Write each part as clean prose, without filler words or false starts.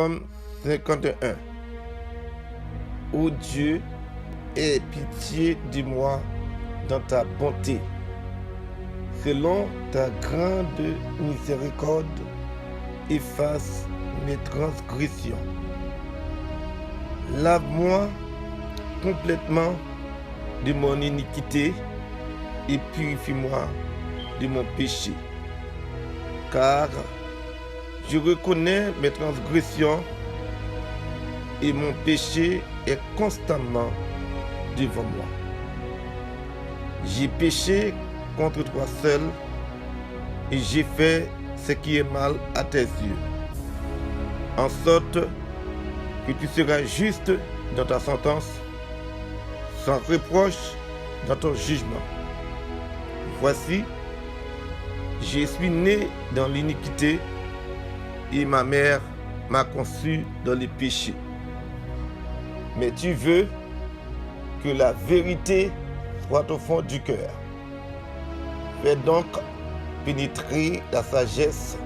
Psaume 51. Ô Dieu, aie pitié de moi dans ta bonté. Selon ta grande miséricorde, efface mes transgressions. Lave-moi complètement de mon iniquité et purifie-moi de mon péché. Car je reconnais mes transgressions et mon péché est constamment devant moi. J'ai péché contre toi seul et j'ai fait ce qui est mal à tes yeux, en sorte que tu seras juste dans ta sentence, sans reproche dans ton jugement. Voici, je suis né dans l'iniquité et ma mère m'a conçu dans les péchés. Mais tu veux que la vérité soit au fond du cœur. Fais donc pénétrer la sagesse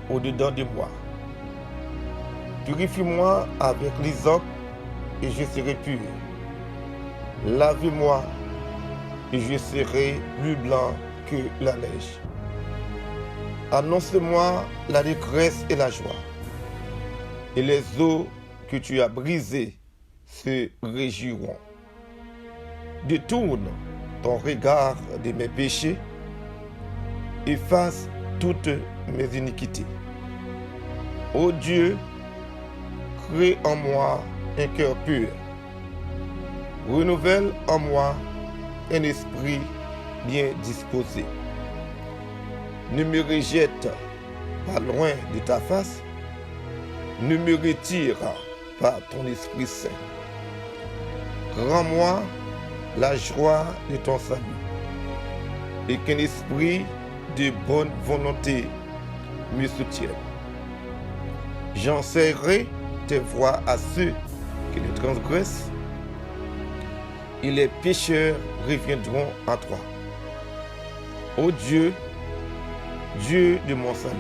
au-dedans de moi. Purifie-moi avec l'hysope et je serai pur. Lave-moi et je serai plus blanc que la neige. Annonce-moi la détresse et la joie, et les os que tu as brisés se réjouiront. Détourne ton regard de mes péchés, efface toutes mes iniquités. Ô Dieu, crée en moi un cœur pur, renouvelle en moi un esprit bien disposé. Ne me rejette pas loin de ta face, ne me retire pas ton Esprit Saint. Rends-moi la joie de ton salut et qu'un esprit de bonne volonté me soutienne. J'enseignerai tes voies à ceux qui les transgressent et les pécheurs reviendront à toi. Ô Dieu, Dieu de mon salut,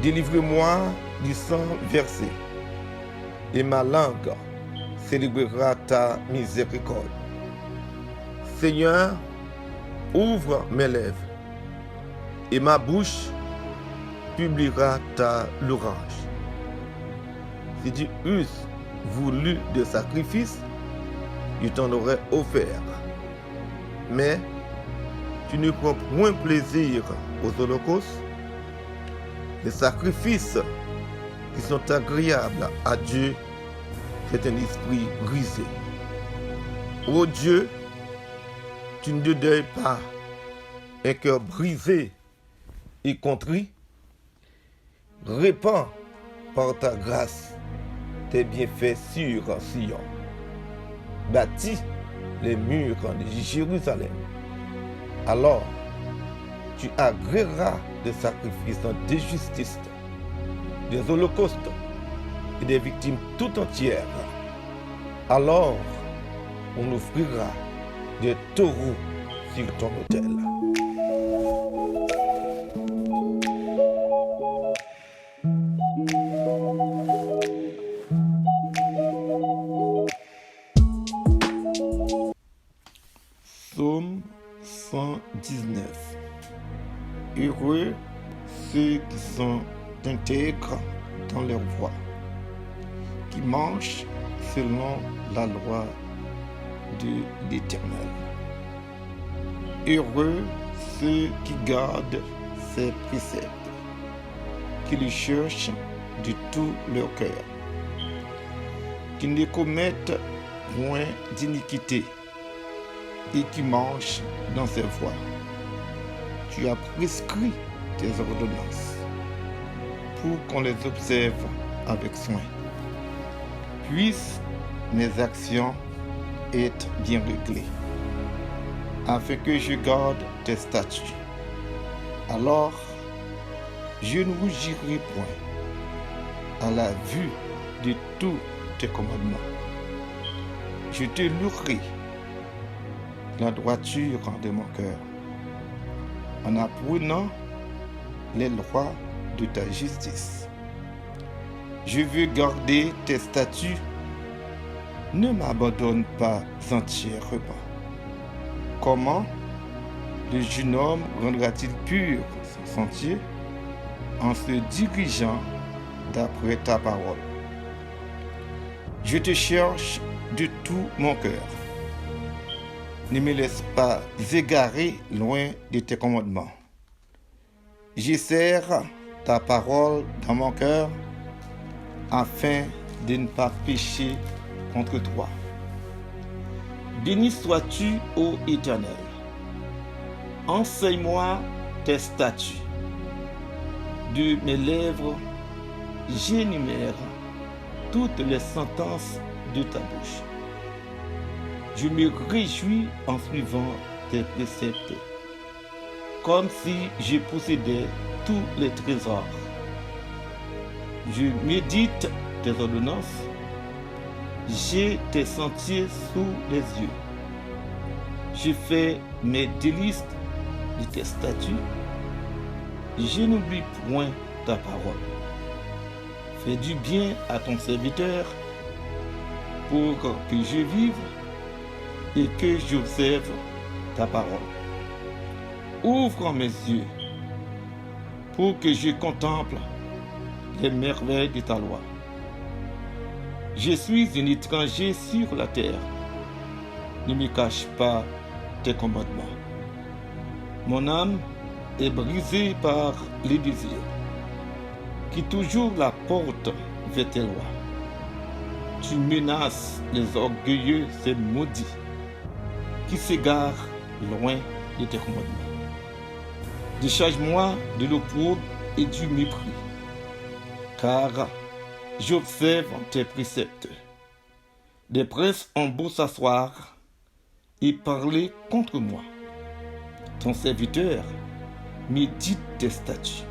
délivre-moi du sang versé, et ma langue célébrera ta miséricorde. Seigneur, ouvre mes lèvres, et ma bouche publiera ta louange. Si tu eusses voulu de sacrifice, je t'en aurais offert. Mais tu ne prends point plaisir aux holocaustes, les sacrifices qui sont agréables à Dieu, c'est un esprit brisé. Ô Dieu, tu ne dédaignes pas un cœur brisé et contrit. Répands par ta grâce tes bienfaits sur Sion. Bâtis les murs de Jérusalem. Alors, tu agréeras des sacrifices de justice, des holocaustes et des victimes tout entières. Alors, on offrira des taureaux sur ton autel. Psaume 119. Heureux ceux qui sont intègres dans leur voie, qui marchent selon la loi de l'Éternel. Heureux ceux qui gardent ses préceptes, qui le cherchent de tout leur cœur, qui ne commettent point d'iniquité et qui marchent dans ses voies. Tu as prescrit tes ordonnances pour qu'on les observe avec soin. Puissent mes actions être bien réglées, afin que je garde tes statuts. Alors, je ne rougirai point à la vue de tous tes commandements. Je te louerai la droiture de mon cœur, en apprenant les lois de ta justice. Je veux garder tes statuts. Ne m'abandonne pas entièrement. Comment le jeune homme rendra-t-il pur son sentier? En se dirigeant d'après ta parole. Je te cherche de tout mon cœur. Ne me laisse pas égarer loin de tes commandements. J'esserre ta parole dans mon cœur afin de ne pas pécher contre toi. Béni sois-tu, ô Éternel. Enseigne-moi tes statuts. De mes lèvres, j'énumère toutes les sentences de ta bouche. Je me réjouis en suivant tes préceptes, comme si je possédais tous les trésors. Je médite tes ordonnances, j'ai tes sentiers sous les yeux. Je fais mes délices de tes statuts, je n'oublie point ta parole. Fais du bien à ton serviteur pour que je vive et que j'observe ta parole. Ouvre mes yeux pour que je contemple les merveilles de ta loi. Je suis un étranger sur la terre. Ne me cache pas tes commandements. Mon âme est brisée par les désirs qui toujours la portent vers tes lois. Tu menaces les orgueilleux, ces maudits qui s'égarent loin de tes commandements. Décharge-moi de l'opprobre et du mépris, car j'observe tes préceptes. Des princes ont beau s'asseoir et parler contre moi. Ton serviteur médite tes statuts.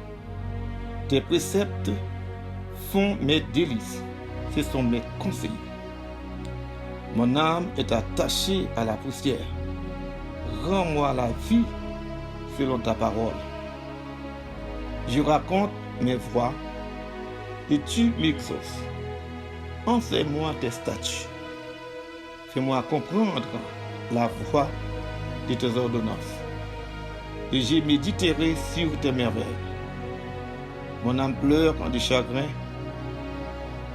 Tes préceptes font mes délices. Ce sont mes conseils. Mon âme est attachée à la poussière. Rends-moi la vie selon ta parole. Je raconte mes voies et tu m'exauces. Enseigne-moi tes statuts. Fais-moi comprendre la voie de tes ordonnances. Et je méditerai sur tes merveilles. Mon âme pleure de chagrin.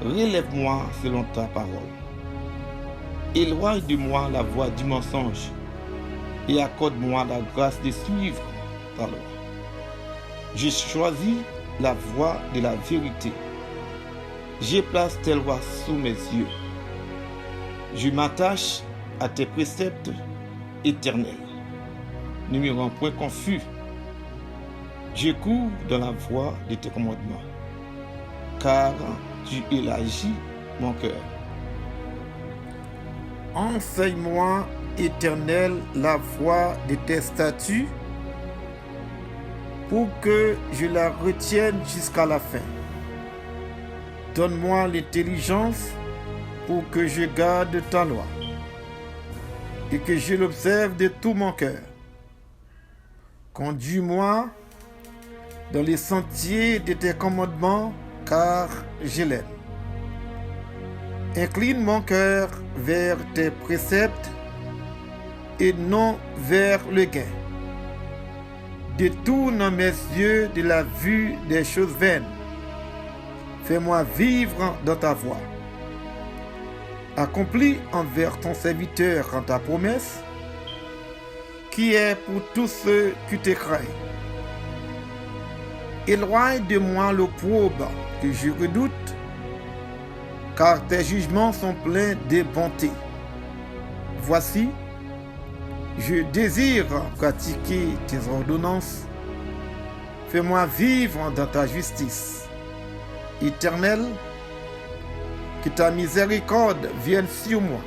Relève-moi selon ta parole. Éloigne de moi la voie du mensonge et accorde-moi la grâce de suivre ta loi. J'ai choisi la voie de la vérité. Je place tes lois sous mes yeux. Je m'attache à tes préceptes éternels. Ne me rends point confus. Je cours dans la voie de tes commandements, car tu élargis mon cœur. Enseigne-moi, Éternel, la voie de tes statuts, pour que je la retienne jusqu'à la fin. Donne-moi l'intelligence pour que je garde ta loi et que je l'observe de tout mon cœur. Conduis-moi dans les sentiers de tes commandements, car je l'aime. Incline mon cœur vers tes préceptes et non vers le gain. Détourne mes yeux de la vue des choses vaines. Fais-moi vivre dans ta voie. Accomplis envers ton serviteur en ta promesse, qui est pour tous ceux qui te craignent. Éloigne de moi l'opprobre que je redoute, car tes jugements sont pleins de bonté. Voici, je désire pratiquer tes ordonnances. Fais-moi vivre dans ta justice. Éternel, que ta miséricorde vienne sur moi.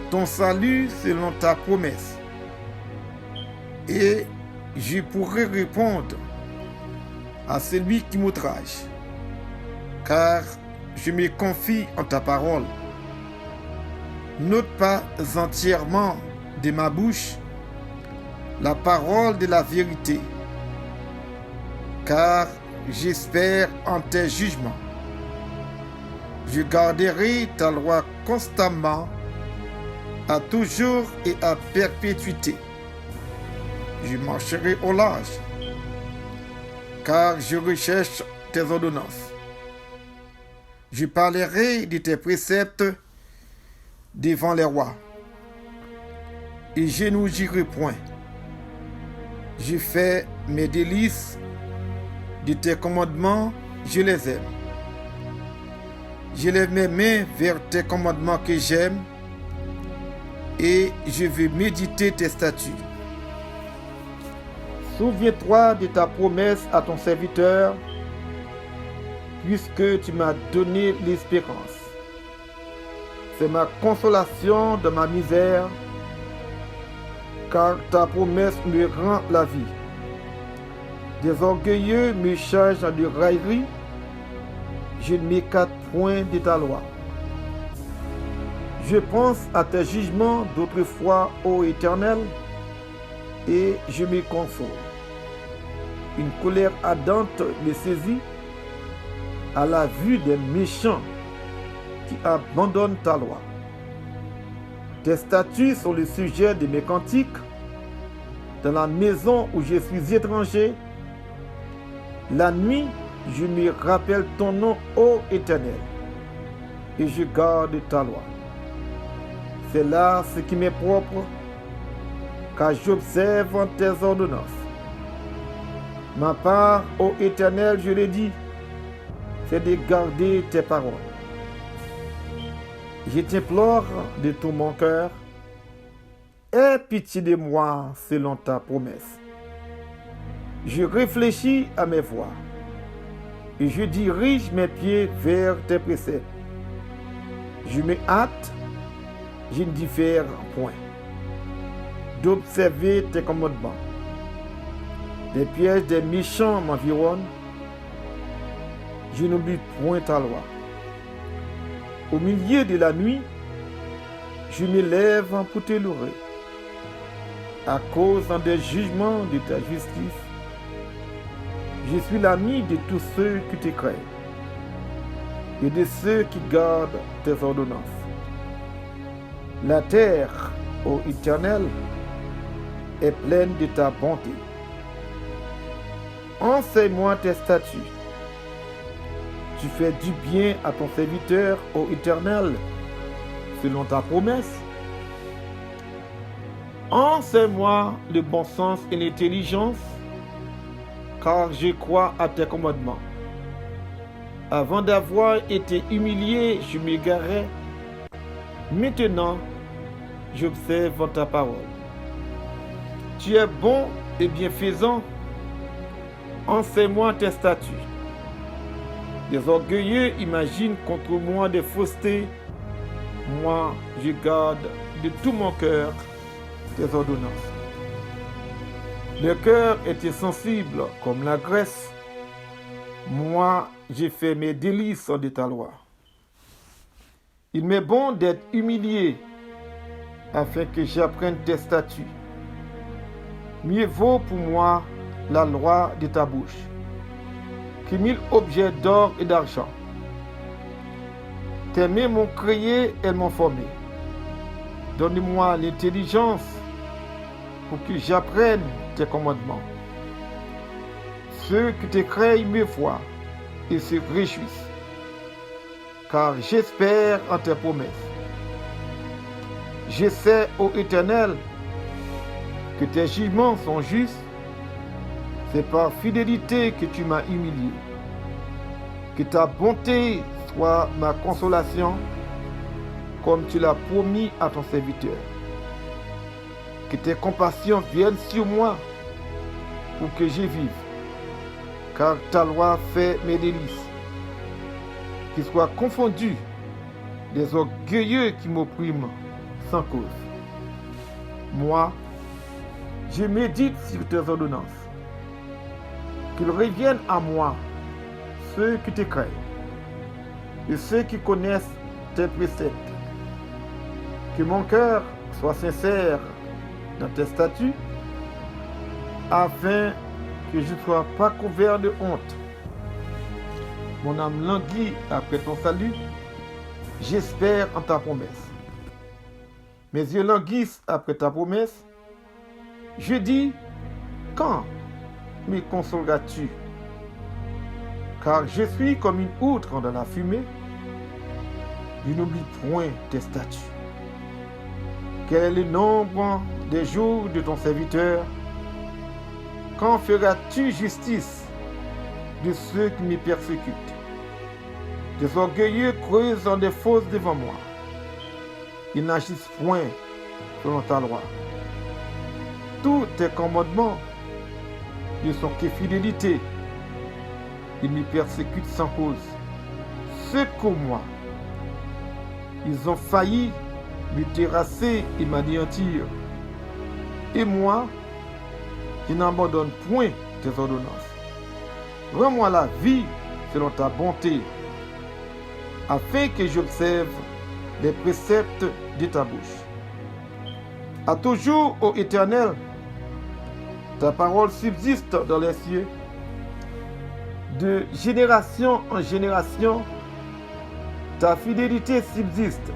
Ton salut selon ta promesse. Et je pourrai répondre à celui qui m'outrage, car je me confie en ta parole. N'ôte pas entièrement de ma bouche la parole de la vérité, car j'espère en tes jugements. Je garderai ta loi constamment, à toujours et à perpétuité. Je marcherai au large, car je recherche tes ordonnances. Je parlerai de tes préceptes devant les rois, et je n'oublierai point. Je fais mes délices de tes commandements, je les aime. Je lève mes mains vers tes commandements que j'aime, et je vais méditer tes statuts. Souviens-toi de ta promesse à ton serviteur, puisque tu m'as donné l'espérance. C'est ma consolation dans ma misère, car ta promesse me rend la vie. Des orgueilleux me chargent de raillerie, je ne m'écarte point de ta loi. Je pense à tes jugements d'autrefois, ô Éternel, et je me console. Une colère ardente me saisit à la vue des méchants qui abandonnent ta loi. Tes statuts sont le sujet de mes cantiques. Dans la maison où je suis étranger, la nuit, je me rappelle ton nom, ô Éternel, et je garde ta loi. C'est là ce qui m'est propre, car j'observe tes ordonnances. Ma part, ô Éternel, je l'ai dit, c'est de garder tes paroles. Je t'implore de tout mon cœur, aie pitié de moi selon ta promesse. Je réfléchis à mes voies, et je dirige mes pieds vers tes préceptes. Je me hâte, je ne diffère point, d'observer tes commandements. Des pièges des méchants m'environnent, je n'oublie point ta loi. Au milieu de la nuit, je me lève pour te louer, à cause des jugements de ta justice. Je suis l'ami de tous ceux qui te craignent et de ceux qui gardent tes ordonnances. La terre, ô Éternel, est pleine de ta bonté. Enseigne-moi tes statuts. Tu fais du bien à ton serviteur, ô Éternel, selon ta promesse. Enseigne-moi le bon sens et l'intelligence, car je crois à tes commandements. Avant d'avoir été humilié, je m'égarais. Maintenant, j'observe ta parole. Tu es bon et bienfaisant. Enseigne-moi tes statuts. Les orgueilleux imaginent contre moi des faussetés. Moi, je garde de tout mon cœur tes ordonnances. Le cœur est sensible comme la graisse. Moi, j'ai fait mes délices de ta loi. Il m'est bon d'être humilié afin que j'apprenne tes statuts. Mieux vaut pour moi la loi de ta bouche que 1000 objets d'or et d'argent. Tes mains m'ont créé, elles m'ont formé. Donne-moi l'intelligence pour que j'apprenne tes commandements. Ceux qui te craignent me voient et se réjouissent, car j'espère en tes promesses. Je sais, ô Éternel, que tes jugements sont justes. C'est par fidélité que tu m'as humilié. Que ta bonté soit ma consolation, comme tu l'as promis à ton serviteur. Que tes compassions viennent sur moi pour que je vive, car ta loi fait mes délices. Qu'ils soient confondus les orgueilleux qui m'oppriment sans cause. Moi, je médite sur tes ordonnances. Qu'ils reviennent à moi, ceux qui te craignent, et ceux qui connaissent tes préceptes. Que mon cœur soit sincère dans tes statuts, afin que je ne sois pas couvert de honte. Mon âme languit après ton salut, J'espère en ta promesse. Mes yeux languissent après ta promesse. Je dis, quand me consoleras-tu? Car je suis comme une outre dans la fumée. Je n'oublie point tes statuts. Quel est le nombre des jours de ton serviteur? Quand feras-tu justice de ceux qui me persécutent? Des orgueilleux creusent des fosses devant moi. Ils n'agissent point selon ta loi. Tous tes commandements ne sont que fidélité. Ils me persécutent sans cause. Secours-moi. Ils ont failli me terrasser et m'anéantir. Et moi, je n'abandonne point tes ordonnances. Rends-moi la vie selon ta bonté, afin que j'observe les préceptes de ta bouche. À toujours, ô Éternel, ta parole subsiste dans les cieux. De génération en génération, ta fidélité subsiste.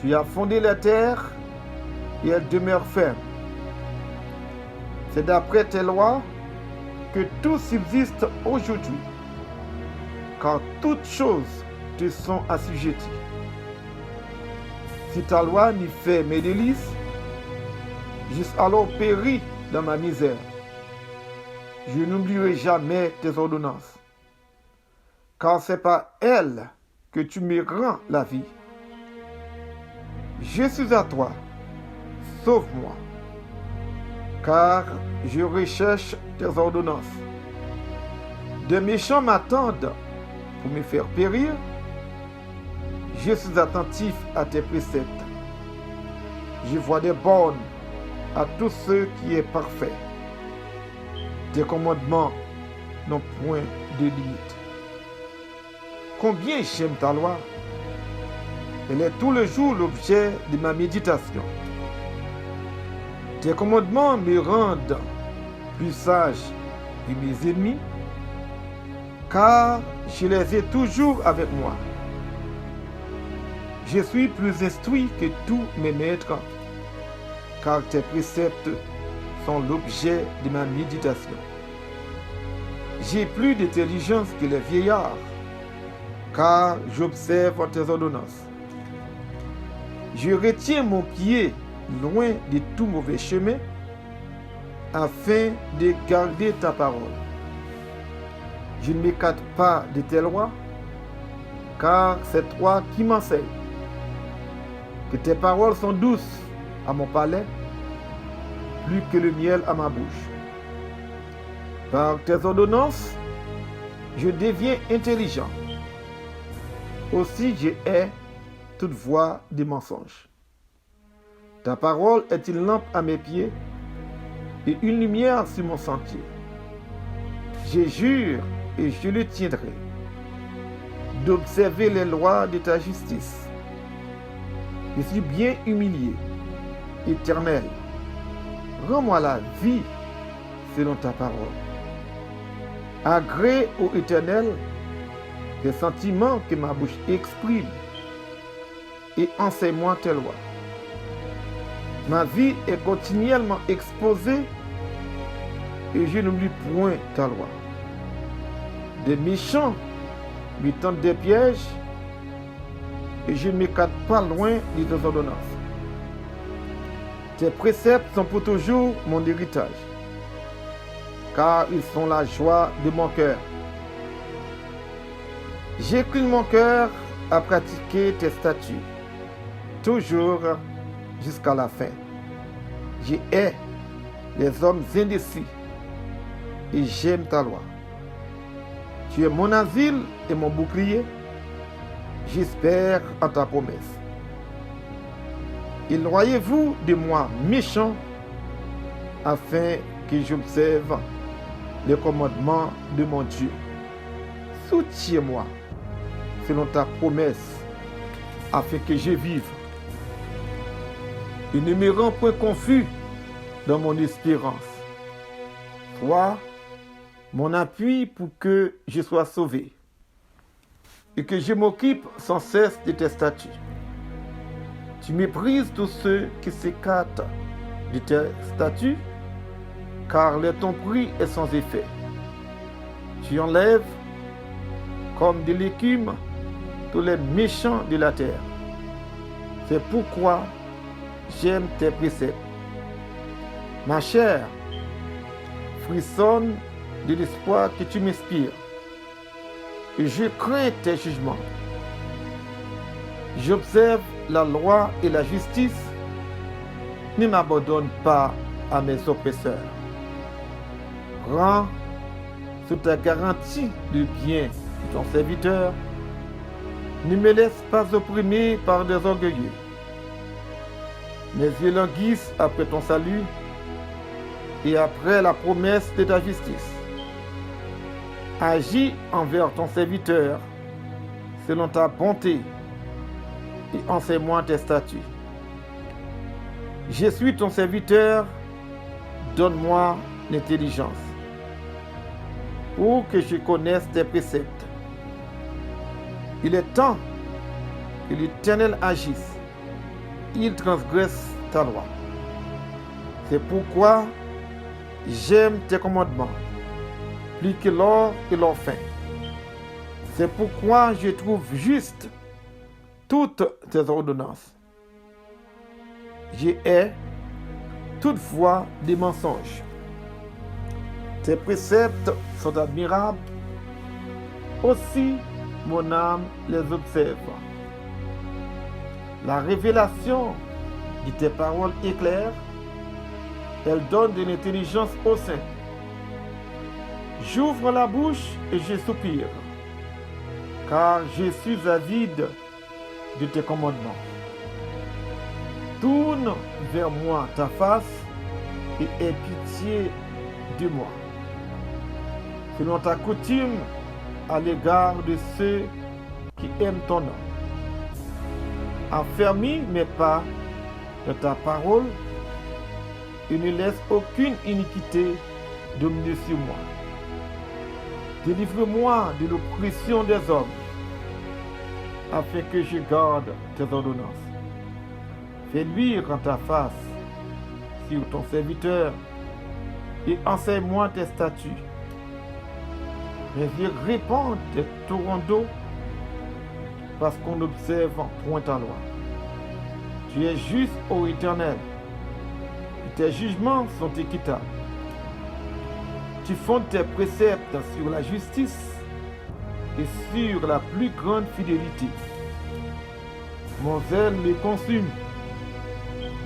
Tu as fondé la terre et elle demeure ferme. C'est d'après tes lois que tout subsiste aujourd'hui, car toutes choses te sont assujetties. Si ta loi n'y fait mes délices, j'eusse alors péri dans ma misère. Je n'oublierai jamais tes ordonnances, car c'est par elles que tu me rends la vie. Je suis à toi, sauve-moi, car je recherche tes ordonnances. De méchants m'attendent pour me faire périr. Je suis attentif à tes préceptes. Je vois des bornes à tout ce qui est parfait. Tes commandements n'ont point de limite. Combien j'aime ta loi! Elle est tout le jour l'objet de ma méditation. Tes commandements me rendent plus sage que mes ennemis, car je les ai toujours avec moi. Je suis plus instruit que tous mes maîtres, car tes préceptes sont l'objet de ma méditation. J'ai plus d'intelligence que les vieillards, car j'observe tes ordonnances. Je retiens mon pied loin de tout mauvais chemin, afin de garder ta parole. Je ne m'écarte pas de tes lois, car c'est toi qui m'enseignes. Que tes paroles sont douces à mon palais, plus que le miel à ma bouche. Par tes ordonnances, je deviens intelligent. Aussi je hais toute voie de mensonge. Ta parole est une lampe à mes pieds et une lumière sur mon sentier. Je jure et je le tiendrai, d'observer les lois de ta justice. Je suis bien humilié, Éternel. Rends-moi la vie selon ta parole. Agrée ô Éternel les sentiments que ma bouche exprime et enseigne-moi tes lois. Ma vie est continuellement exposée et je n'oublie point ta loi. Des méchants me tendent des pièges et je ne m'écarte pas loin de tes ordonnances. Tes préceptes sont pour toujours mon héritage, car ils sont la joie de mon cœur. J'incline mon cœur à pratiquer tes statuts, toujours jusqu'à la fin. Je hais les hommes indécis et j'aime ta loi. Tu es mon asile et mon bouclier. J'espère en ta promesse. Éloignez-vous de moi, méchant, afin que j'observe les commandements de mon Dieu. Soutiens-moi selon ta promesse, afin que je vive. Et ne me rends point confus dans mon espérance. Sois mon appui pour que je sois sauvé. et que je m'occupe sans cesse de tes statuts. Tu méprises tous ceux qui s'écartent de tes statuts, car le ton prix est sans effet. Tu enlèves comme de l'écume tous les méchants de la terre. C'est pourquoi j'aime tes préceptes. Ma chair frissonne de l'espoir que tu m'inspires, et je crains tes jugements. J'observe la loi et la justice, ne m'abandonne pas à mes oppresseurs. Rends sous ta garantie le bien de ton serviteur, ne me laisse pas opprimer par des orgueilleux. Mes yeux languissent après ton salut et après la promesse de ta justice. Agis envers ton serviteur selon ta bonté et enseigne-moi tes statuts. Je suis ton serviteur, donne-moi l'intelligence pour que je connaisse tes préceptes. Il est temps que l'Éternel agisse. Il transgresse ta loi. C'est pourquoi j'aime tes commandements, plus que l'or et l'or fin. C'est pourquoi je trouve juste toutes tes ordonnances. Je hais toutefois des mensonges. Tes préceptes sont admirables, aussi mon âme les observe. La révélation de tes paroles est claire, elle donne de l'intelligence aux saints. J'ouvre la bouche et je soupire, car je suis avide de tes commandements. Tourne vers moi ta face et aie pitié de moi, selon ta coutume à l'égard de ceux qui aiment ton nom. Affermis mes pas de ta parole et ne laisse aucune iniquité dominer sur moi. Délivre-moi de l'oppression des hommes, afin que je garde tes ordonnances. Fais luire ta face sur ton serviteur et enseigne-moi tes statuts. Mes yeux répandent des torrents d'eau parce qu'on n'observe point ta loi. Tu es juste, ô Éternel, et tes jugements sont équitables. Tu fondes tes préceptes sur la justice et sur la plus grande fidélité. Mon zèle me consume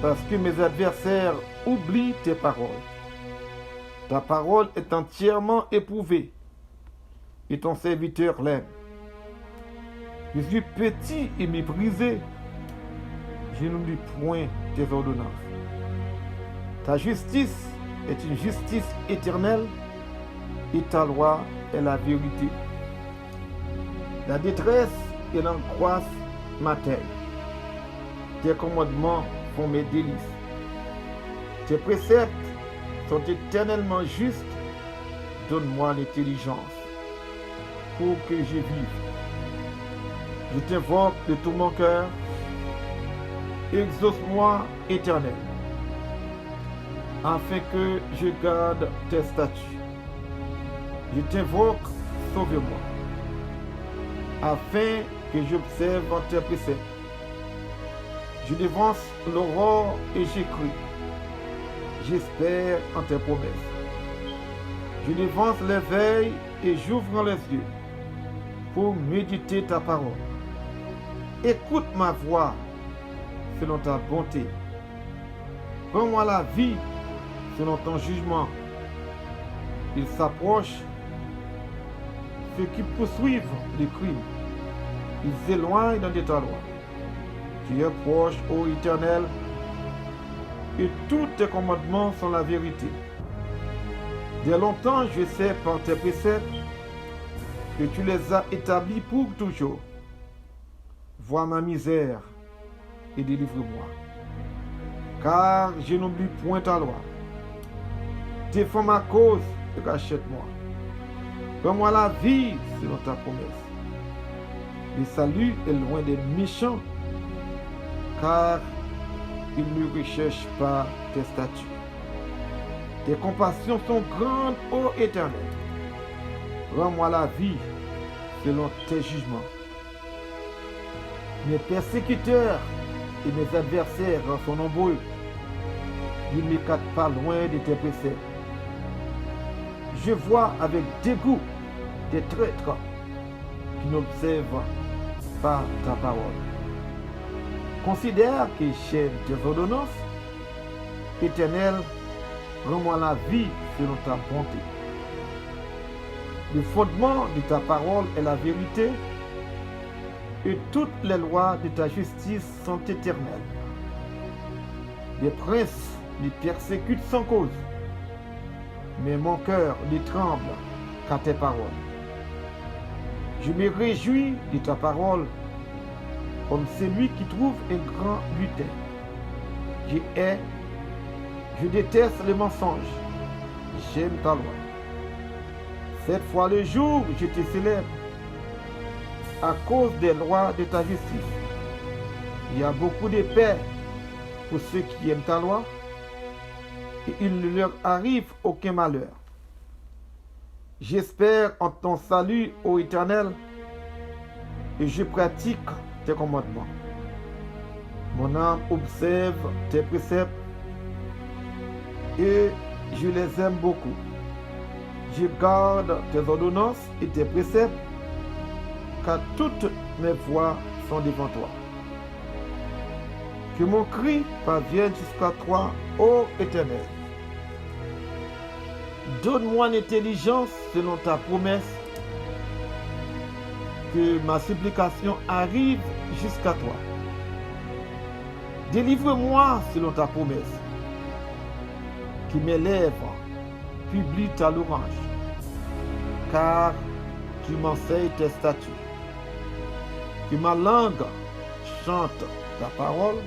parce que mes adversaires oublient tes paroles. Ta parole est entièrement éprouvée et ton serviteur l'aime. Je suis petit et méprisé. Je n'oublie point tes ordonnances. Ta justice est une justice éternelle et ta loi est la vérité. La détresse et l'angoisse m'atteignent. Tes commandements font mes délices. Tes préceptes sont éternellement justes. Donne-moi l'intelligence pour que je vive. Je t'invoque de tout mon cœur. Exauce-moi, Éternel, afin que je garde tes statuts. Je t'invoque, sauve-moi, afin que j'observe tes préceptes. Je devance l'aurore et j'écris. J'espère en tes promesses. Je devance l'éveil et j'ouvre les yeux pour méditer ta parole. Écoute ma voix selon ta bonté. Rends-moi la vie selon ton jugement. Ils s'approchent, ceux qui poursuivent les crimes. Ils s'éloignent de ta loi. Tu es proche, ô Éternel, et tous tes commandements sont la vérité. Dès longtemps, je sais par tes préceptes que tu les as établis pour toujours. Vois ma misère et délivre-moi, car je n'oublie point ta loi. Défends ma cause et rachète-moi. Donne-moi la vie selon ta promesse. Le salut est loin des méchants, car ils ne recherchent pas tes statuts. Tes compassions sont grandes, ô Éternel. Rends-moi la vie selon tes jugements. Mes persécuteurs et mes adversaires sont nombreux. Ils ne m'écartent pas loin de tes préceptes. Je vois avec dégoût des traîtres qui n'observent pas ta parole. Considère que j'aime tes ordonnances. Éternel, rends-moi la vie selon ta bonté. Le fondement de ta parole est la vérité, et toutes les lois de ta justice sont éternelles. Les princes les persécutent sans cause, mais mon cœur ne tremble qu'à tes paroles. Je me réjouis de ta parole comme celui qui trouve un grand butin. Je déteste les mensonges. J'aime ta loi. 7 fois le jour, je te célèbre à cause des lois de ta justice. Il y a beaucoup de paix pour ceux qui aiment ta loi, et il ne leur arrive aucun malheur. J'espère en ton salut, ô Éternel, et je pratique tes commandements. Mon âme observe tes préceptes et je les aime beaucoup. Je garde tes ordonnances et tes préceptes, car toutes mes voies sont devant toi. Que mon cri parvienne jusqu'à toi, ô Éternel. Donne-moi l'intelligence selon ta promesse, que ma supplication arrive jusqu'à toi. Délivre-moi selon ta promesse, que mes lèvres publient ta louange, car tu m'enseignes tes statuts. Que ma langue chante ta parole,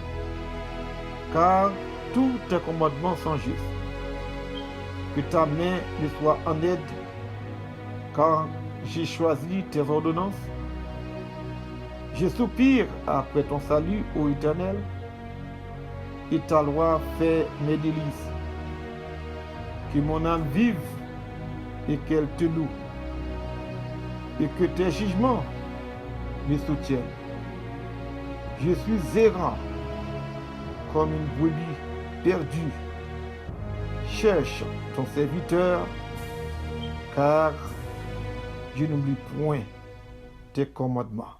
car tous tes commandements sont justes. Que ta main me soit en aide, car j'ai choisi tes ordonnances. Je soupire après ton salut, ô Éternel, et ta loi fait mes délices. Que mon âme vive et qu'elle te loue, et que tes jugements me soutiennent. Je suis errant comme une brebis perdue. Cherche ton serviteur, car je n'oublie point tes commandements.